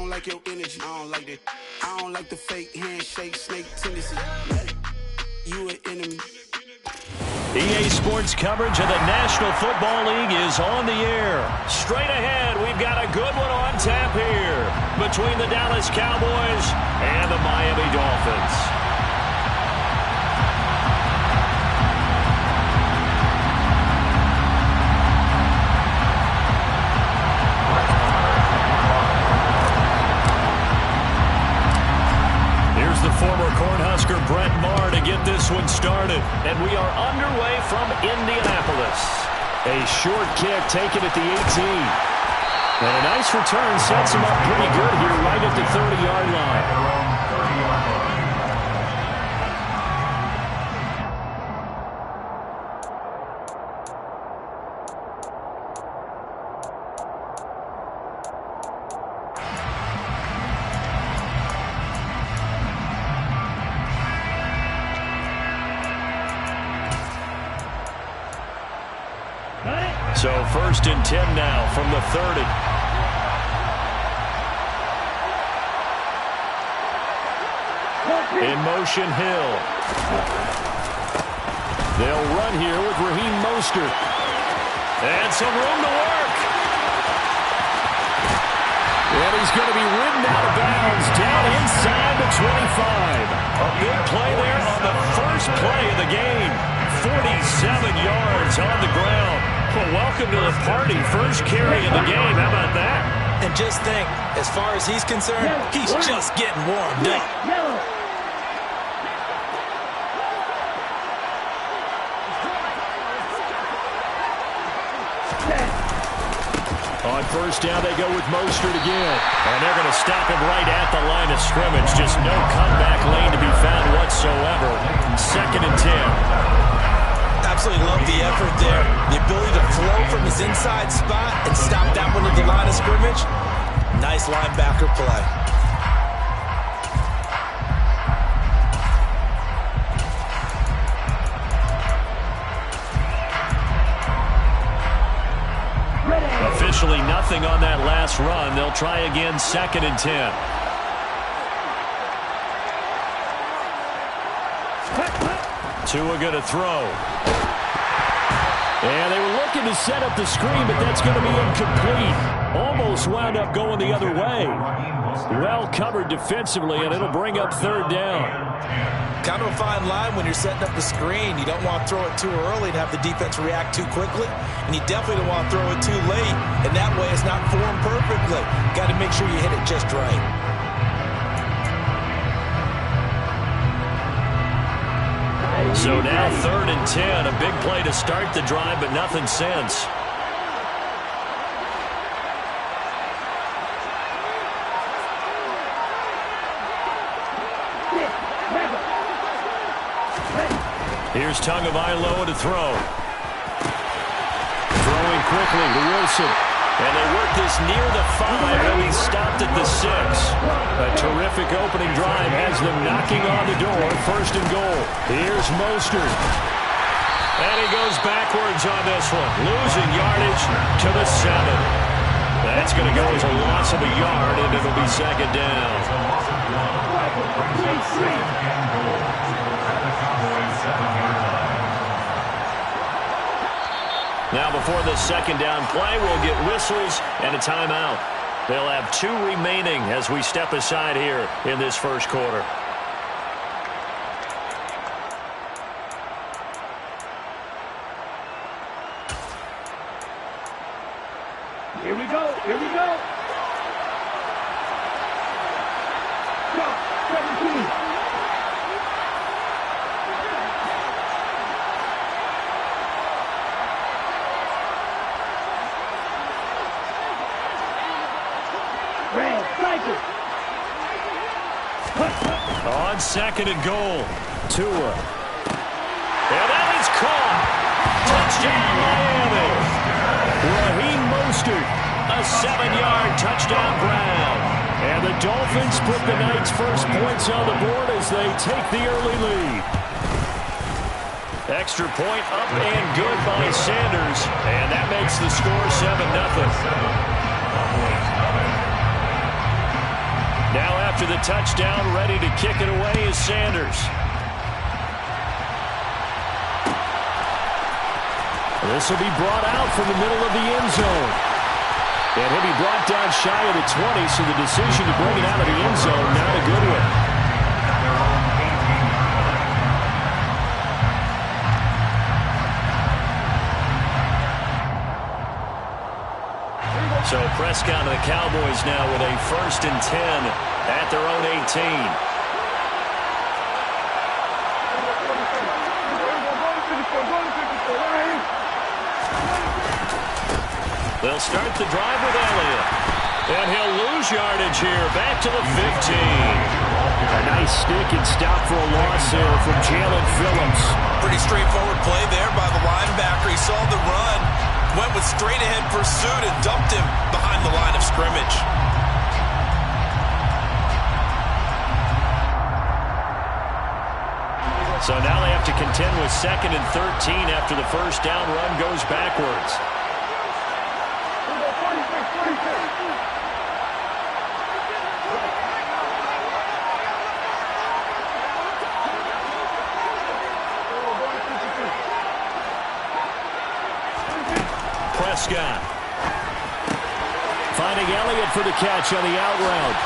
don't like your energy. I don't like that. I don't like the fake handshake, snake tendency. You an enemy. EA Sports coverage of the National Football League is on the air. Straight ahead, we've got a good one on tap here between the Dallas Cowboys and the Miami Dolphins. The former Cornhusker Brett Maher to get this one started. And we are underway from Indianapolis. A short kick taken at the 18. And a nice return sets him up pretty good here right at the 30-yard line. So 1st and 10 now from the 30. In motion, Hill. They'll run here with Raheem Mostert. And some room to work. And he's going to be ridden out of bounds down inside the 25. A big play there on the first play of the game. 47 yards on the ground. Well, welcome to the party. First carry of the game. How about that? And just think, as far as he's concerned, he's just getting warmed up. On first down, they go with Mostert again. And they're going to stop him right at the line of scrimmage. Just no comeback lane to be found whatsoever. 2nd and 10. Absolutely love the effort there. The ability to flow from his inside spot and stop that one at the line of scrimmage. Nice linebacker play. Officially nothing on that last run. They'll try again 2nd and 10. Tua going to throw. And they were looking to set up the screen, but that's going to be incomplete. Almost wound up going the other way. Well covered defensively, and it'll bring up 3rd down. Kind of a fine line when you're setting up the screen. You don't want to throw it too early and have the defense react too quickly. And you definitely don't want to throw it too late, and that way it's not formed perfectly. Got to make sure you hit it just right. So now 3rd and 10. A big play to start the drive, but nothing since. Here's Tagovailoa to throw. Throwing quickly to Wilson. And they work this near the 5, and he's stopped at the 6. A terrific opening drive has them knocking on the door. 1st and goal. Here's Mostert. And he goes backwards on this one. Losing yardage to the 7. That's going to go as a loss of a yard, and it'll be 2nd down. Now before the 2nd down play, we'll get whistles and a timeout. They'll have 2 remaining as we step aside here in this first quarter. Here we go. Here we go. Drop 17. On 2nd and goal, Tua. And that is caught. Touchdown, Miami. Raheem Mostert, a 7-yard touchdown grab. And the Dolphins put the night's first points on the board as they take the early lead. Extra point up and good by Sanders. And that makes the score 7-0. after the touchdown. Ready to kick it away is Sanders. This will be brought out from the middle of the end zone. And he'll be brought down shy of the 20, so the decision to bring it out of the end zone, not a good one. So Prescott and the Cowboys now with a 1st and 10 at their own 18. They'll start the drive with Elliott. And he'll lose yardage here. Back to the 15. A nice stick and stop for a loss there from Jalen Phillips. Pretty straightforward play there by the linebacker. He saw the run, went with straight-ahead pursuit, and dumped him behind the line of scrimmage. So now they have to contend with 2nd and 13 after the first down run goes backwards. Prescott finding Elliott for the catch on the out route.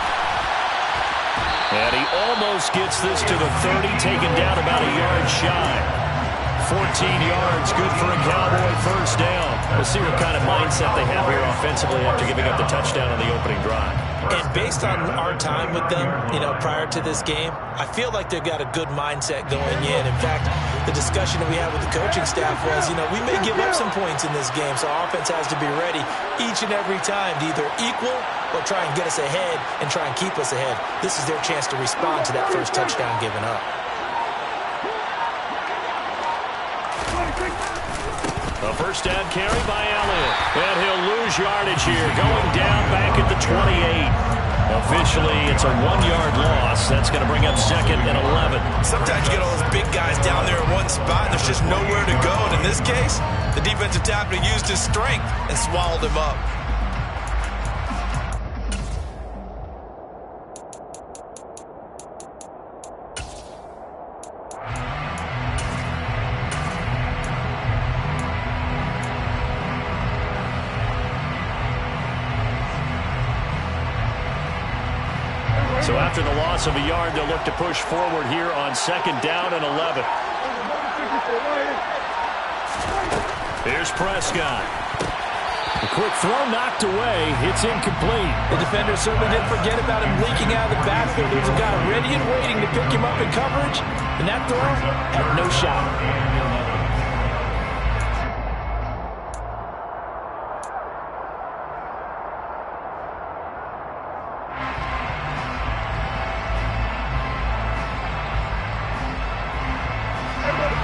And he almost gets this to the 30, taken down about a yard shy. 14 yards, good for a Cowboy first down. We'll see what kind of mindset they have here offensively after giving up the touchdown on the opening drive. And based on our time with them, prior to this game, I feel like they've got a good mindset going in. In fact, the discussion that we had with the coaching staff was, we may give up some points in this game, so our offense has to be ready each and every time to either equal or try and get us ahead and try and keep us ahead. This is their chance to respond to that first touchdown given up. A first down carry by Elliott. And he'll lose yardage here. Going down back at the 28. Officially, it's a 1-yard loss. That's going to bring up 2nd and 11. Sometimes you get all those big guys down there in one spot, and there's just nowhere to go. And in this case, the defensive tackle used his strength and swallowed him up. So after the loss of a yard, they'll look to push forward here on 2nd down and 11. Here's Prescott. A quick throw knocked away. It's incomplete. The defender certainly didn't forget about him leaking out of the backfield. There's a guy ready and waiting to pick him up in coverage, and that throw had no shot.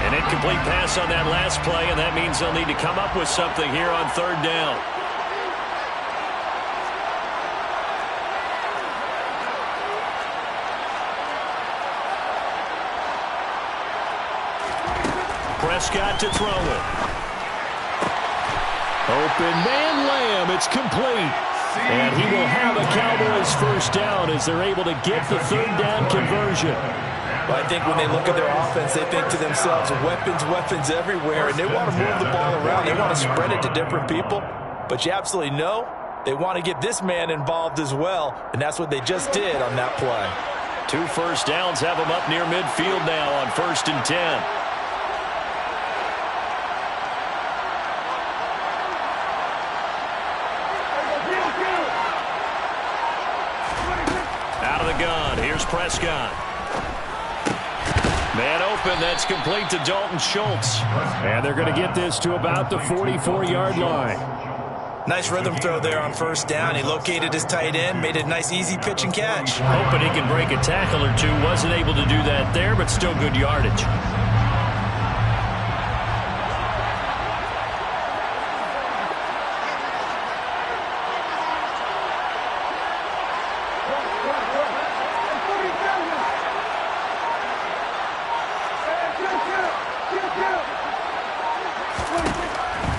An incomplete pass on that last play, and that means they'll need to come up with something here on 3rd down. Prescott to throw it. Open man, Lamb. It's complete. And he will have a Cowboys first down as they're able to get the 3rd down conversion. Well, I think when they look at their offense, they think to themselves, weapons everywhere, and they want to move the ball around. They want to spread it to different people. But you absolutely know they want to get this man involved as well, and that's what they just did on that play. 2 first downs have them up near midfield now on 1st and 10. Out of the gun, here's Prescott. Man open, that's complete to Dalton Schultz. And they're going to get this to about the 44-yard line. Nice rhythm throw there on 1st down. He located his tight end, made a nice easy pitch and catch. Hoping he can break a tackle or two. Wasn't able to do that there, but still good yardage.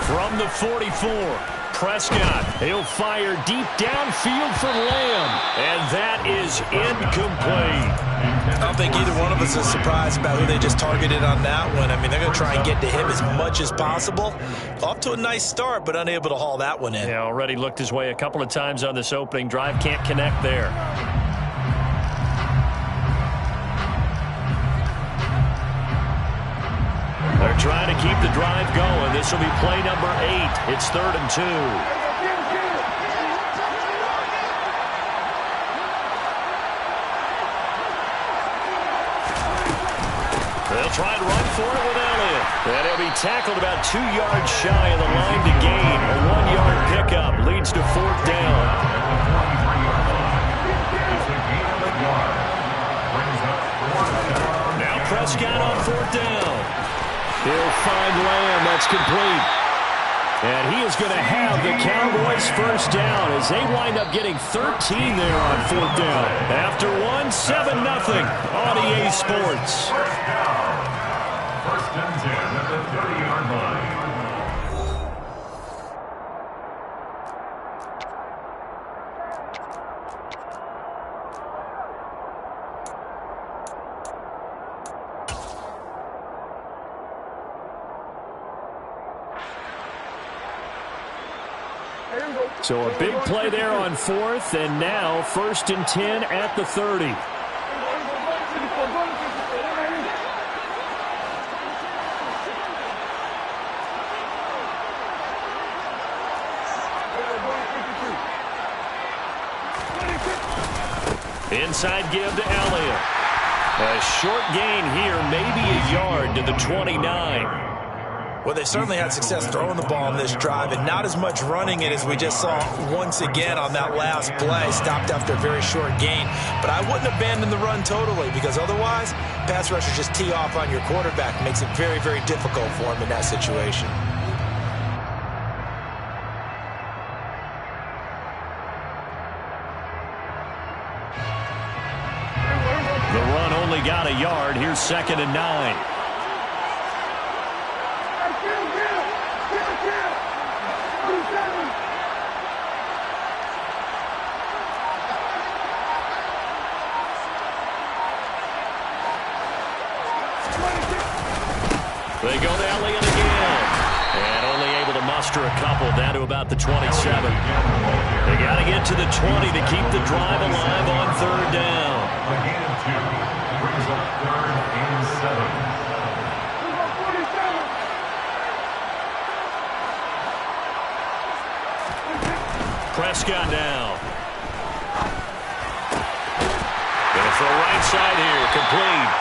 From the 44, Prescott, he'll fire deep downfield for Lamb. And that is is incomplete. I don't think either one of us is surprised about who they just targeted on that one. I mean, they're going to try and get to him as much as possible. Off to a nice start, but unable to haul that one in. Yeah, already looked his way a couple of times on this opening drive. Can't connect there. They're trying to keep the drive going. This will be play number 8. It's 3rd and 2. They'll try to run for it with Elliott. And he'll be tackled about 2 yards shy of the line to gain. A 1-yard pickup leads to 4th down. Now Prescott on 4th down. He'll find Lamb. That's complete. And he is going to have the Cowboys' first down as they wind up getting 13 there on 4th down. After 7-0 on EA Sports. First and 10 at the 30-yard line. So a big play there on 4th, and now 1st and 10 at the 30. Inside give to Elliott. A short gain here, maybe a yard to the 29. Well, they certainly had success throwing the ball in this drive, and not as much running it as we just saw once again on that last play. Stopped after a very short gain. But I wouldn't abandon the run totally, because otherwise, pass rushers just tee off on your quarterback. Makes it very, very difficult for him in that situation. The run only got a yard. Here's 2nd and 9. They go to Elliott again. And only able to muster a couple down to about the 27. They got to get to the 20 to keep the drive alive on 3rd down. A gain of 2 brings up 3rd and 7. Prescott down. Going to throw right side here, complete.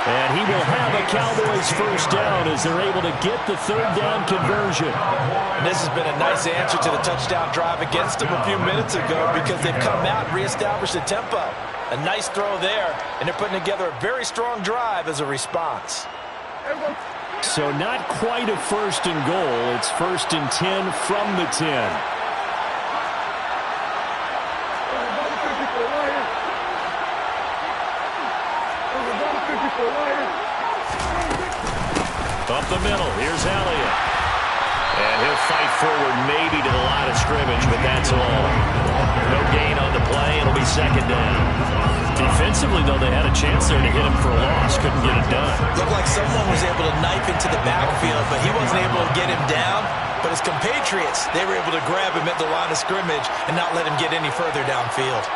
And he will have a Cowboys first down as they're able to get the 3rd down conversion. And this has been a nice answer to the touchdown drive against them a few minutes ago, because they've come out and reestablished the tempo. A nice throw there, and they're putting together a very strong drive as a response. So not quite a 1st and goal. It's 1st and 10 from the 10. Up the middle, here's Elliott. And he'll fight forward maybe to the line of scrimmage, but that's all. No gain on the play, it'll be 2nd down. Defensively, though, they had a chance there to hit him for a loss. Couldn't get it done. Looked like someone was able to knife into the backfield, but he wasn't able to get him down. But his compatriots, they were able to grab him at the line of scrimmage and not let him get any further downfield.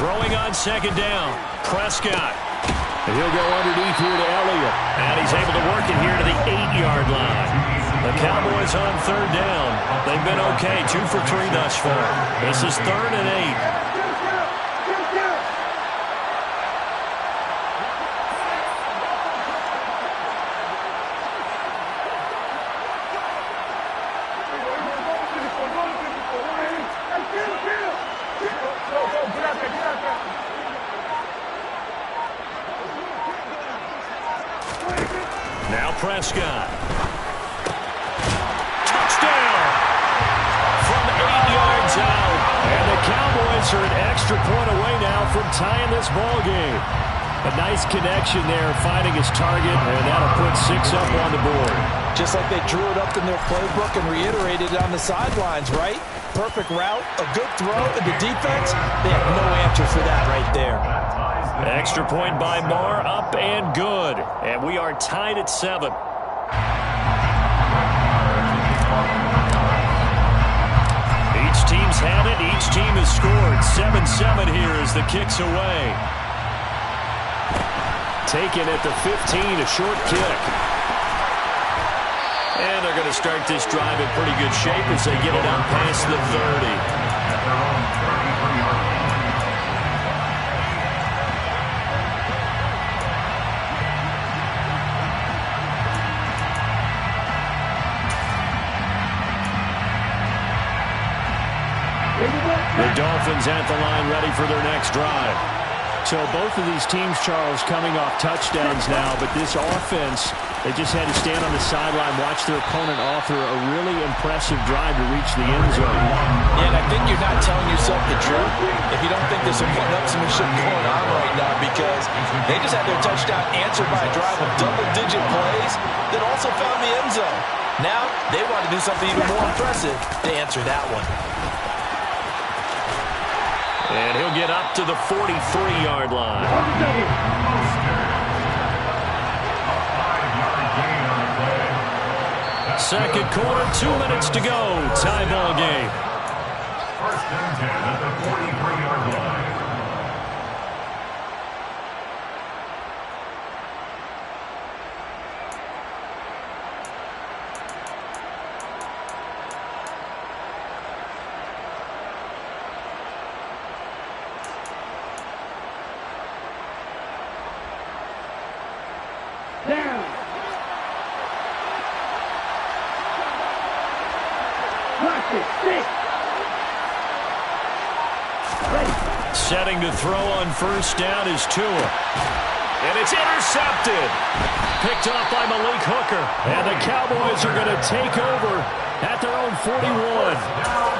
Throwing on 2nd down, Prescott. And he'll go underneath here to Elliott. And he's able to work it here to the 8-yard line. The Cowboys on 3rd down. They've been okay, 2 for 3 thus far. This is 3rd and 8. Now Prescott. Touchdown! From 8 yards out. And the Cowboys are an extra point away now from tying this ball game. A nice connection there, finding his target, and that'll put 6 up on the board. Just like they drew it up in their playbook and reiterated it on the sidelines, right? Perfect route, a good throw, and the defense, they have no answer for that right there. Extra point by Marr, up and good. And we are tied at 7. Each team's had it. Each team has scored. 7-7 here as the kick's away. Taken at the 15, a short kick. And they're going to start this drive in pretty good shape as they get it out past the 30. The Dolphins at the line ready for their next drive. So both of these teams, Charles, coming off touchdowns now, but this offense, they just had to stand on the sideline, watch their opponent offer a really impressive drive to reach the end zone. Yeah, and I think you're not telling yourself the truth if you don't think there's some one-upsmanship going on right now, because they just had their touchdown answered by a drive of double-digit plays that also found the end zone. Now they want to do something even more impressive to answer that one. And he'll get up to the 43-yard line. Second quarter, 2 minutes to go. Tie ball game. First and 10 at the 43-yard line. Down. Watch it. 6. Ready. Setting to throw on first down is Tua. And it's intercepted. Picked off by Malik Hooker. And the Cowboys are going to take over at their own 41.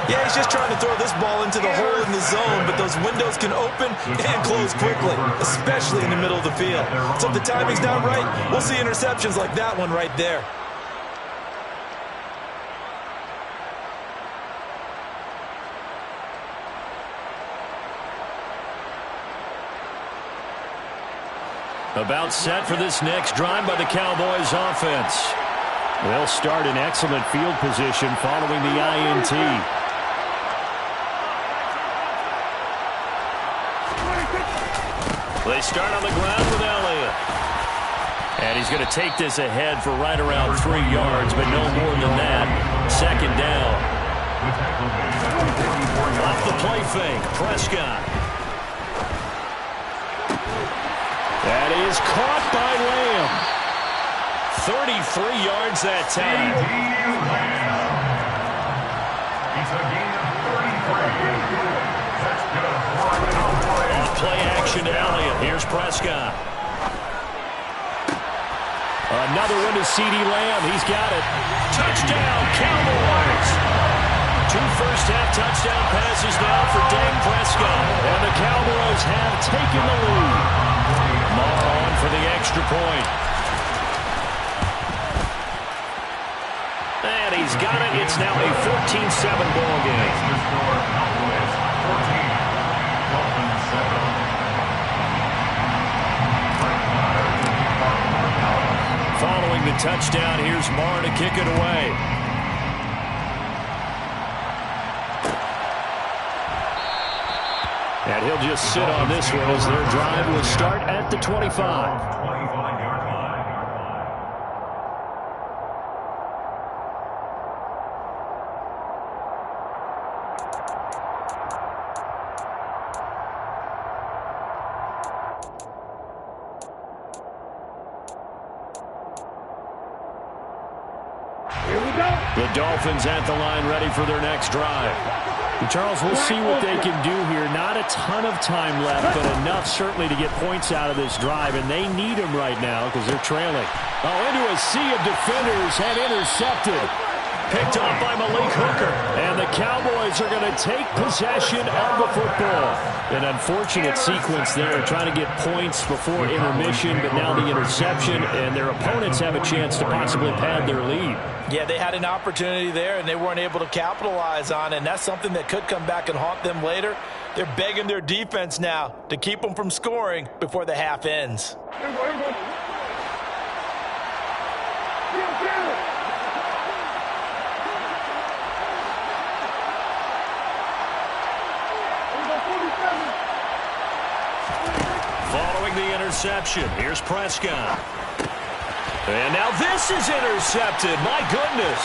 Yeah, he's just trying to throw this ball into the hole in the zone, but those windows can open and close quickly, especially in the middle of the field. So if the timing's not right, we'll see interceptions like that one right there. About set for this next drive by the Cowboys offense. They'll start in excellent field position following the INT. They start on the ground with Elliott. And he's going to take this ahead for right around 3 yards, but no more than that. Second down. Off the play fake, Prescott. That is caught by Lamb. 33 yards that time. It's a gain of 33. That's good for a Cowboys. Off play action to Elliott. Here's Prescott. Another one to CeeDee Lamb. He's got it. Touchdown, Cowboys. 2 first-half touchdown passes now for Dak Prescott. And the Cowboys have taken the lead. Marr on for the extra point. And he's got it. It's now a 14-7 ball game. Cowboys 14, Dolphins 7. Following the touchdown, here's Marr to kick it away. And he'll just sit on this one as their drive will start at the 25. 25-yard line. Here we go. The Dolphins at the line ready for their next drive. And Charles, we'll see what they can do here. Not a ton of time left, but enough certainly to get points out of this drive, and they need them right now because they're trailing. Oh, into a sea of defenders and intercepted. picked off by Malik Hooker. And the Cowboys are going to take possession of the football. An unfortunate sequence there, trying to get points before intermission, but now the interception, and their opponents have a chance to possibly pad their lead. Yeah, they had an opportunity there, and they weren't able to capitalize on it, and that's something that could come back and haunt them later. They're begging their defense now to keep them from scoring before the half ends. Following the interception, here's Prescott. And now this is intercepted. My goodness.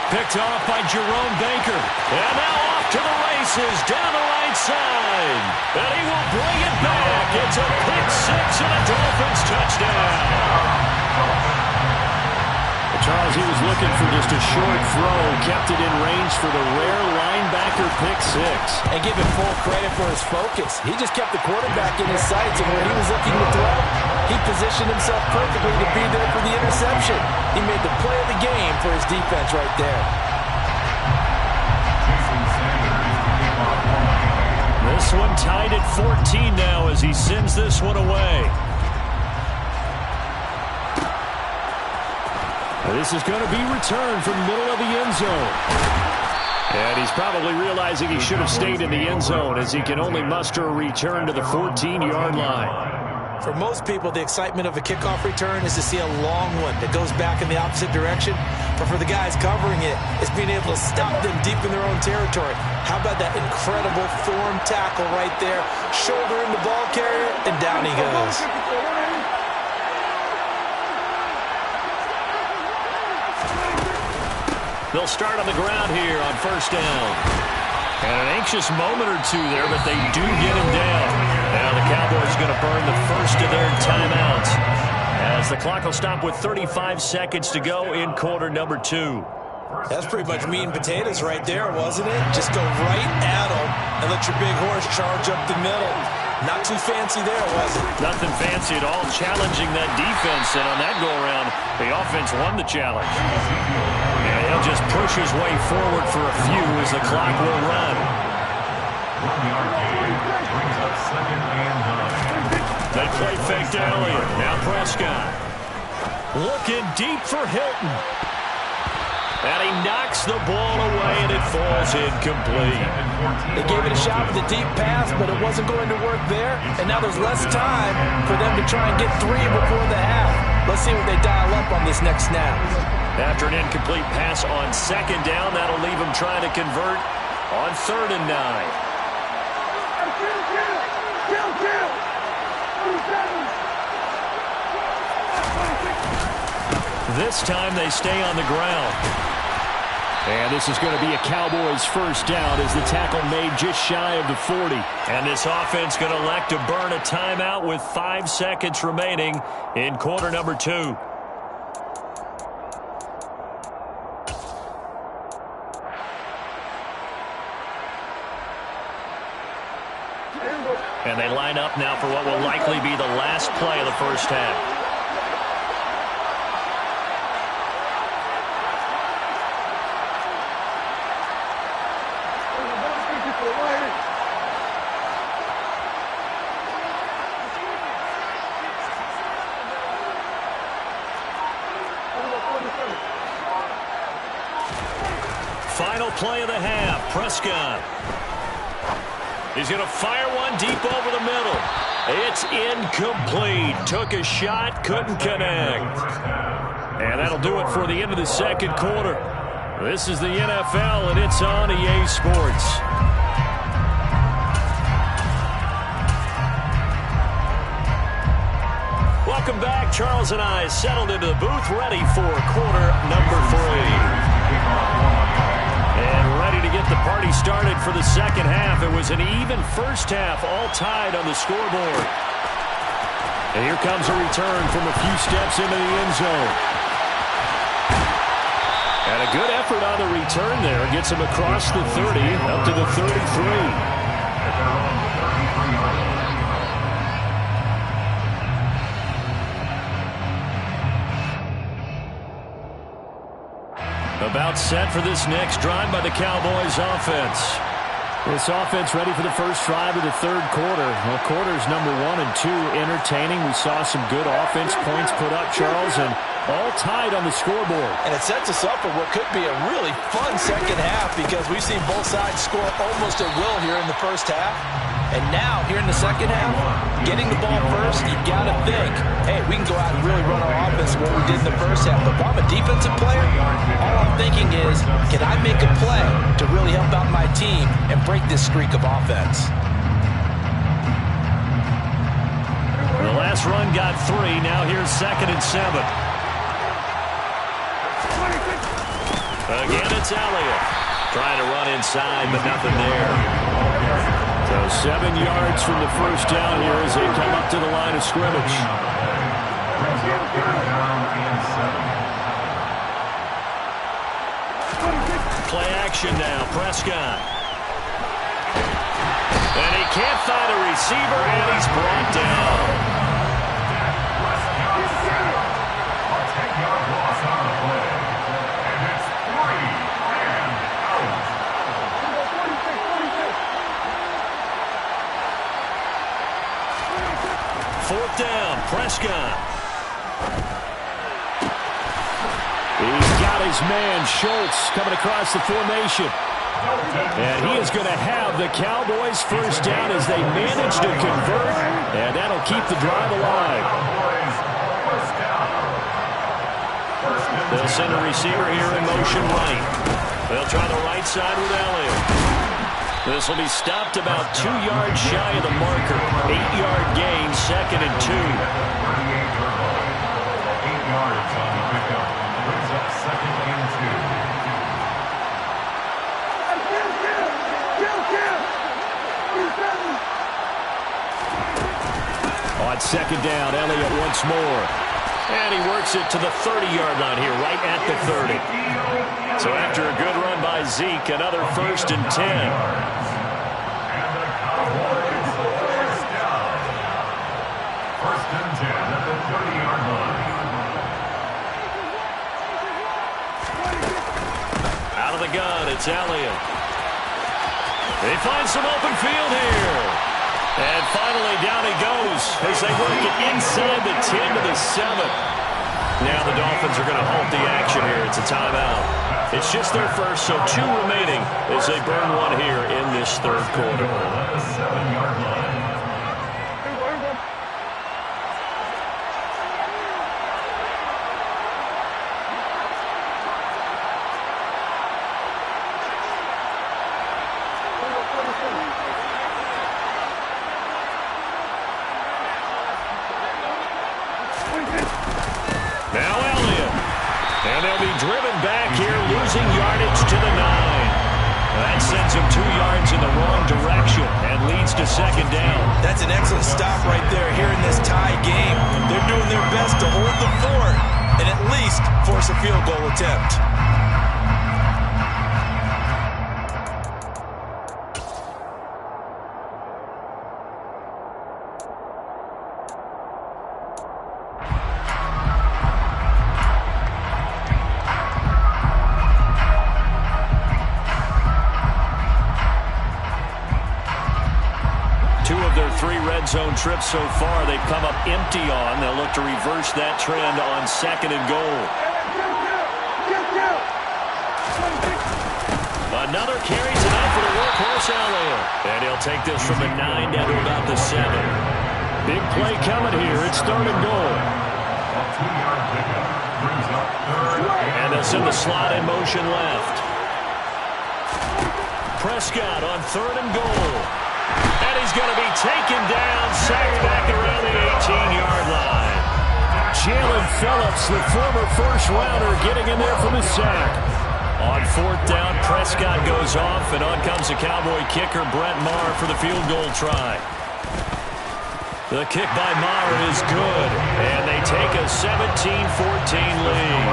Picked off by Jerome Baker. And now off to the races down the right side. And he will bring it back. It's a pick six and a Dolphins touchdown. Charles, he was looking for just a short throw, kept it in range for the rare linebacker pick six. And give him full credit for his focus. He just kept the quarterback in his sights, and when he was looking to throw, he positioned himself perfectly to be there for the interception. He made the play of the game for his defense right there. This one tied at 14 now as he sends this one away. This is going to be returned from the middle of the end zone. And he's probably realizing he should have stayed in the end zone as he can only muster a return to the 14-yard line. For most people, the excitement of a kickoff return is to see a long one that goes back in the opposite direction. But for the guys covering it, it's being able to stop them deep in their own territory. How about that incredible form tackle right there? Shoulder in the ball carrier, and down he goes. They'll start on the ground here on first down. And an anxious moment or two there, but they do get him down. Now the Cowboys are going to burn the first of their timeouts as the clock will stop with 35 seconds to go in quarter number 2. That's pretty much meat and potatoes right there, wasn't it? Just go right at them and let your big horse charge up the middle. Not too fancy there, was it? Nothing fancy at all, challenging that defense, and on that go-around, the offense won the challenge. And he'll just push his way forward for a few as the clock will run. 1-yard gain brings up second and 9. They play fake to Elliott. Now Prescott. Looking deep for Hilton. And he knocks the ball away, and it falls incomplete. They gave it a shot with a deep pass, but it wasn't going to work there. And now there's less time for them to try and get 3 before the half. Let's see what they dial up on this next snap. After an incomplete pass on second down, that'll leave them trying to convert on 3rd and 9. This time they stay on the ground. And this is going to be a Cowboys first down as the tackle made just shy of the 40. And this offense going to elect to burn a timeout with 5 seconds remaining in quarter number 2. And they line up now for what will likely be the last play of the first half. Final play of the half, Prescott. He's going to fire one deep over the middle. It's incomplete. Took a shot, couldn't connect. And that'll do it for the end of the second quarter. This is the NFL, and it's on EA Sports. Welcome back. Charles and I settled into the booth, ready for quarter number 3. And ready to get the party started for the second half. It was an even first half, all tied on the scoreboard. And here comes a return from a few steps into the end zone. And a good effort on the return there. Gets him across the 30, up to the 33. About set for this next drive by the Cowboys offense. This offense ready for the first drive of the third quarter. Well, quarters number 1 and 2 entertaining. We saw some good offense points put up, Charles, and all tied on the scoreboard. And it sets us up for what could be a really fun second half because we've seen both sides score almost at will here in the first half. And now, here in the second half, getting the ball first, you've got to think, hey, we can go out and really run our offense what we did in the first half. But if I'm a defensive player, all I'm thinking is, can I make a play to really help out my team and break this streak of offense? The last run got 3. Now here's 2nd and 7. Again, it's Elliott. Trying to run inside, but nothing there. So 7 yards from the first down here as they come up to the line of scrimmage. Play action now, Prescott. And he can't find a receiver, and he's brought down. A 10-yard loss on the play. And it's 3 and out. 4th down, Prescott. He's got his man, Schultz, coming across the formation. And he is going to have the Cowboys first down as they manage to convert, and that'll keep the drive alive. They'll send a receiver here in motion right. They'll try the right side with Elliott. This will be stopped about 2 yards shy of the marker. 8-yard gain, 2nd and 2. 8 yards on the pickup. Brings up 2nd and 2. On 2nd down, Elliott once more. And he works it to the 30-yard line here, right at the 30. So after a good run by Zeke, another 1st and 10. And the Cowboys first down. 1st and 10 at the 30-yard line. Out of the gun, it's Elliott. They find some open field here. And finally, down he goes as they work it inside the 10 to the 7. Now the Dolphins are going to halt the action here. It's a timeout. It's just their first, so 2 remaining as they burn one here in this third quarter. At the 7-yard line. Now Elliott. And they'll be driven back here, losing yardage to the 9. That sends them 2 yards in the wrong direction and leads to 2nd down. That's an excellent stop right there here in this tie game. They're doing their best to hold the fort and at least force a field goal attempt. Zone trips so far they've come up empty on. They'll look to reverse that trend on 2nd and goal. Another carries it out for the workhorse Elliott. And he'll take this from the 9 down to about the 7. Big play coming here. It's 3rd and goal. A 2-yard pickup brings up 3rd. And they'll send the slot in motion left. Prescott on 3rd and goal. And he's going to be taken down, sacked back around the 18-yard line. Jalen Phillips, the former first-rounder, getting in there for the sack. On 4th down, Prescott goes off, and on comes the Cowboy kicker, Brett Maher, for the field goal try. The kick by Maher is good, and they take a 17-14 lead.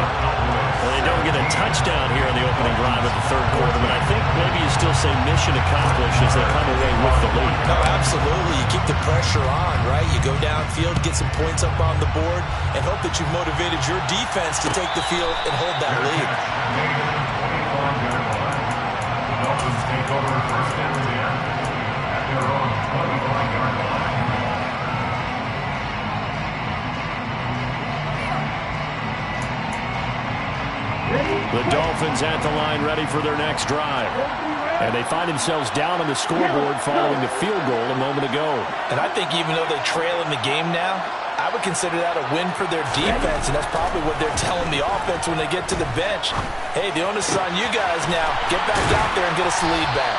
Well, they don't get a touchdown here in the opening opening drive of the third quarter, but I think maybe you still say mission accomplished as they come away with the lead. No, absolutely. You keep the pressure on, right? You go downfield, get some points up on the board, and hope that you've motivated your defense to take the field and hold that lead. The Dolphins take over first and 10 at their own 25-yard line. The Dolphins at the line ready for their next drive. And they find themselves down on the scoreboard following the field goal a moment ago. And I think even though they trail in the game now, I would consider that a win for their defense, and that's probably what they're telling the offense when they get to the bench. Hey, the onus is on you guys now. Get back out there and get us the lead back.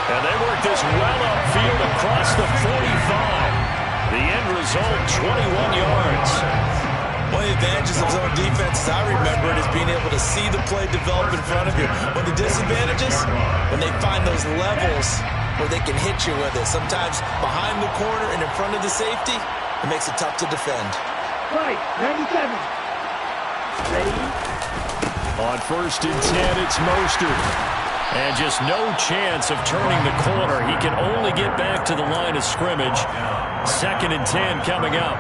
And they work this well upfield across the 45. The end result, 21 yards. One of the advantages of zone defense, as I remember it, is being able to see the play develop in front of you. One of the disadvantages, when they find those levels where they can hit you with it, sometimes behind the corner and in front of the safety, it makes it tough to defend. Right, 97. Ready? On first and 10, it's Mostert. And just no chance of turning the corner. He can only get back to the line of scrimmage. Second and 10 coming up.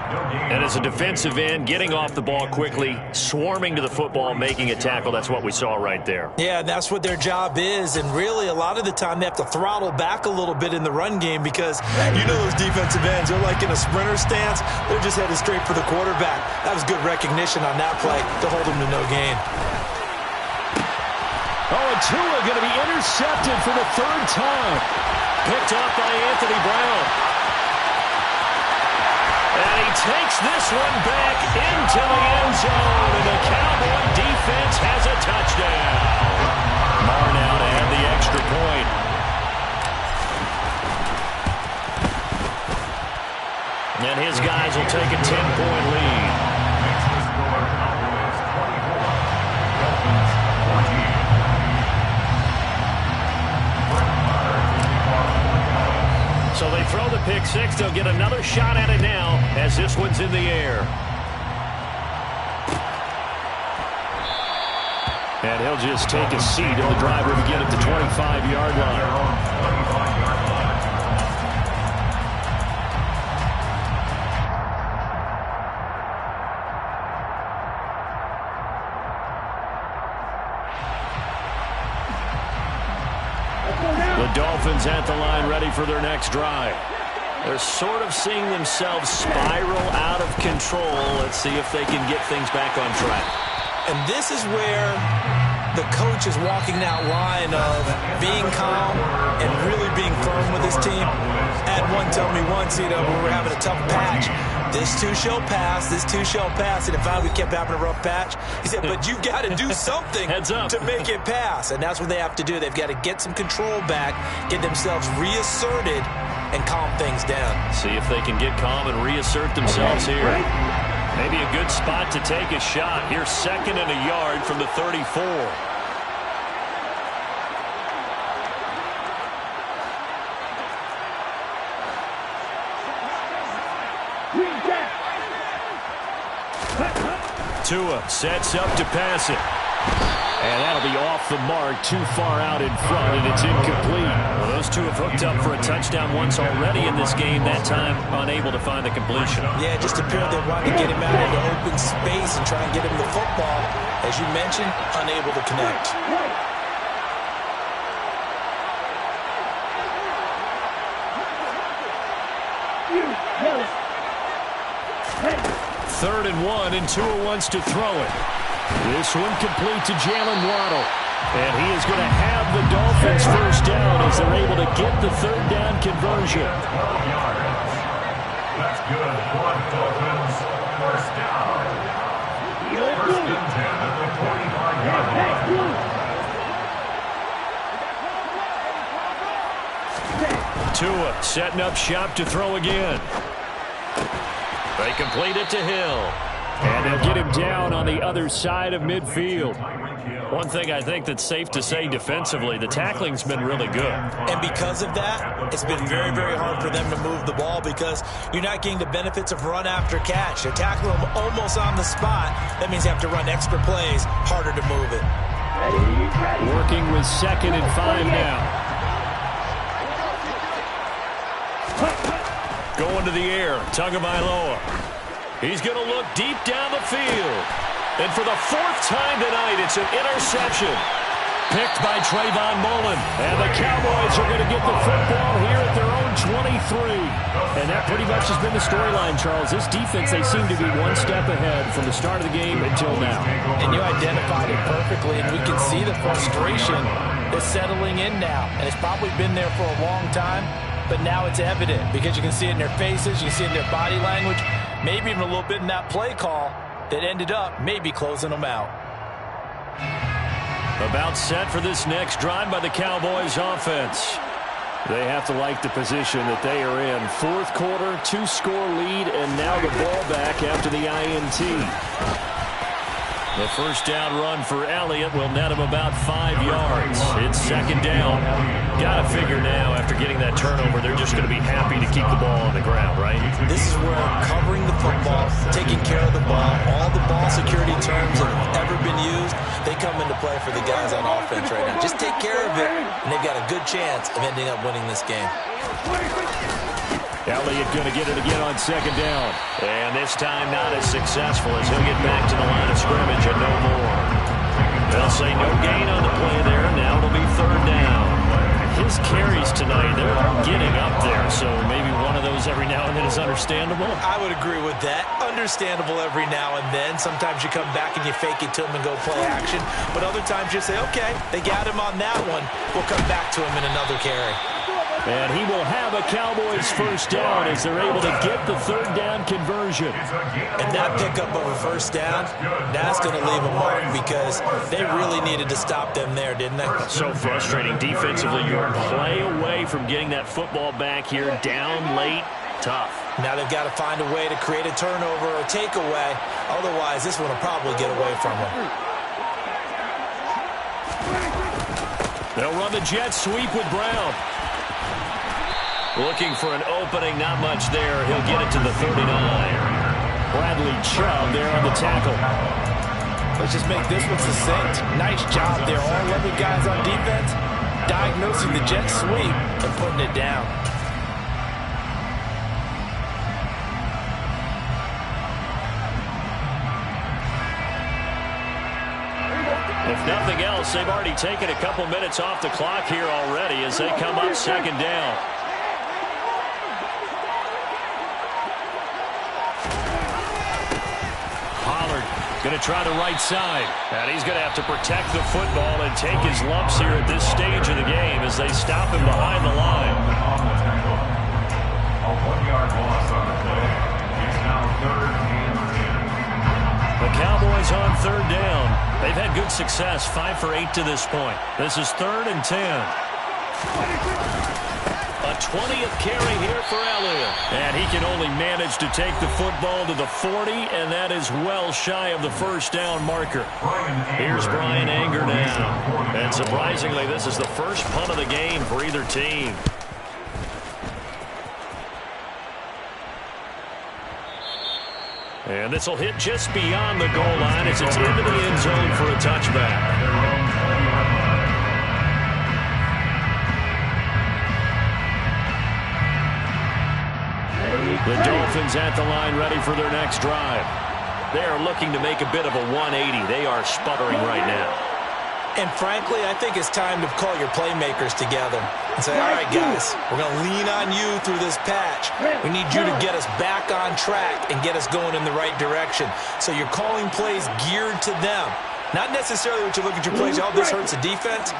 And as a defensive end, getting off the ball quickly, swarming to the football, making a tackle, that's what we saw right there. Yeah, and that's what their job is. And really, a lot of the time, they have to throttle back a little bit in the run game because you know those defensive ends, they're like in a sprinter stance. They're just headed straight for the quarterback. That was good recognition on that play to hold them to no gain. Oh, and Tua going to be intercepted for the third time. Picked off by Anthony Brown. And he takes this one back into the end zone, and the Cowboy defense has a touchdown. Marr now to add the extra point. And his guys will take a 10-point lead. Makes the score Cowboys 24, Dolphins 14. So they throw the pick six. They'll get another shot at it now as this one's in the air. And he'll just take a seat, and the driver will begin at the 25-yard line. The Dolphins at the line ready for their next drive. They're sort of seeing themselves spiral out of control. Let's see if they can get things back on track. And this is where the coach is walking that line of being calm and really being firm with his team. Had one tell me once, when we were having a tough patch, this too shall pass, this too shall pass. And if we kept having a rough patch, he said, but you've got to do something to make it pass. And that's what they have to do. They've got to get some control back, get themselves reasserted, and calm things down. See if they can get calm and reassert themselves here. Maybe a good spot to take a shot. Here's second and a yard from the 34. Tua sets up to pass it. And that'll be off the mark, too far out in front, and it's incomplete. Well, those two have hooked up for a touchdown once already in this game, that time unable to find the completion. Yeah, it just appeared they wanted to get him out into open space and try and get him the football. As you mentioned, unable to connect. Third and 1, and Tua wants to throw it. This one complete to Jalen Waddle. And he is going to have the Dolphins first down as they're able to get the third down conversion. 12 yards. That's good for Dolphins. First down. First and 10 at the 45-yard line. Tua setting up shop to throw again. They complete it to Hill. And they'll get him down on the other side of midfield. One thing I think that's safe to say defensively, the tackling's been really good. And because of that, it's been very, very hard for them to move the ball because you're not getting the benefits of run after catch. They tackle them almost on the spot. That means you have to run extra plays, harder to move it. Working with 2nd and 5 now. Going to the air, Tagovailoa. He's going to look deep down the field. And for the 4th time tonight, it's an interception. Picked by Trayvon Mullen. And the Cowboys are going to get the football here at their own 23. And that pretty much has been the storyline, Charles. This defense, they seem to be one step ahead from the start of the game until now. And you identified it perfectly, and we can see the frustration that's settling in now. And it's probably been there for a long time, but now it's evident because you can see it in their faces, you can see it in their body language, maybe even a little bit in that play call that ended up maybe closing them out. About set for this next drive by the Cowboys offense. They have to like the position that they are in. 4th quarter, 2-score lead, and now the ball back after the INT. The first down run for Elliott will net him about 5 yards. It's 2nd down. Got to figure now, after getting that turnover, they're just going to be happy to keep the ball on the ground, right? This is where covering the football, taking care of the ball, all the ball security terms that have ever been used, they come into play for the guys on offense right now. Just take care of it, and they've got a good chance of ending up winning this game. Elliott going to get it again on 2nd down. And this time not as successful as he'll get back to the line of scrimmage and no more. They'll say no gain on the play there. Now it'll be 3rd down. His carries tonight, they're getting up there. So maybe one of those every now and then is understandable. I would agree with that. Understandable every now and then. Sometimes you come back and you fake it to him and go play action. But other times you say, okay, they got him on that one. We'll come back to him in another carry. And he will have a Cowboys first down as they're able to get the 3rd down conversion. And that pickup of a first down, that's going to leave a mark because they really needed to stop them there, didn't they? So frustrating defensively. You're play away from getting that football back here, down late, tough. Now they've got to find a way to create a turnover or takeaway. Otherwise, this one will probably get away from them. They'll run the jet sweep with Brown. Looking for an opening, not much there. He'll get it to the 39. Bradley Chubb there on the tackle. Let's just make this one succinct. Nice job there. All 11 guys on defense diagnosing the jet sweep and putting it down. If nothing else, they've already taken a couple minutes off the clock here already as they come up 2nd down. Going to try the right side. And he's going to have to protect the football and take his lumps here at this stage of the game as they stop him behind the line. A 1-yard loss on the play. It's now 3rd and 10. The Cowboys on 3rd down. They've had good success, 5 for 8 to this point. This is 3rd and 10. A 20th carry here for Elliott. And he can only manage to take the football to the 40, and that is well shy of the first down marker. Here's Brian Anger now. And surprisingly, this is the first punt of the game for either team. And this will hit just beyond the goal line as it's into the end zone for a touchback. The Dolphins at the line ready for their next drive. They are looking to make a bit of a 180. They are sputtering right now. And frankly, I think it's time to call your playmakers together and say, all right, guys, we're going to lean on you through this patch. We need you to get us back on track and get us going in the right direction. So you're calling plays geared to them. Not necessarily what you look at your plays, oh, this hurts the defense.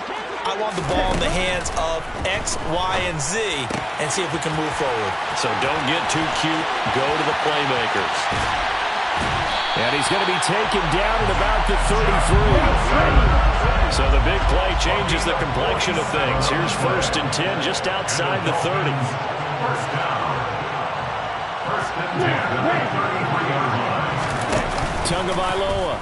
I want the ball in the hands of X, Y, and Z and see if we can move forward. So don't get too cute. Go to the playmakers. And he's going to be taken down at about the 33. So the big play changes the complexion of things. Here's 1st and 10 just outside the 30. First down. 1st and 10 at the 33-yard line. Tagovailoa.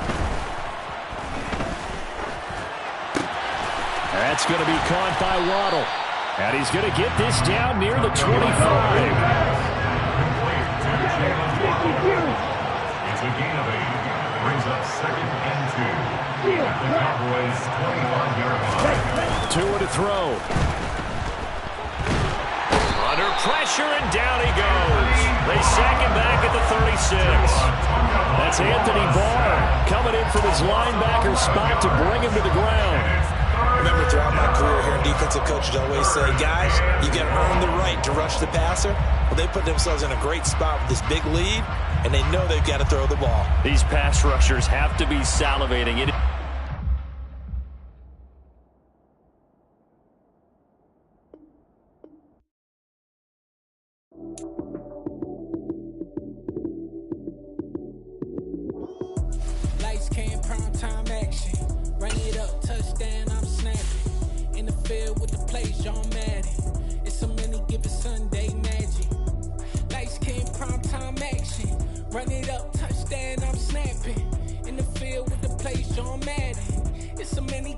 That's going to be caught by Waddle. And he's going to get this down near the 25. It's a gain of 8. Brings brings up 2nd and 2 at the Cowboys' 21-yard line. Tua to throw. Under pressure, and down he goes. They sack him back at the 36. That's Anthony Barr coming in from his linebacker spot to bring him to the ground. Remember, throughout my career here, defensive coaches always say, guys, you got to earn the right to rush the passer. Well, they put themselves in a great spot with this big lead, and they know they've got to throw the ball. These pass rushers have to be salivating. Lights came, prime time action. Run it up, touchdown, I'm snapping. In the field with the plays, John Madden. It's a many given Sunday magic. Lights came, prime time action. Run it up, touchdown, I'm snapping. In the field with the plays, John Madden. It's a many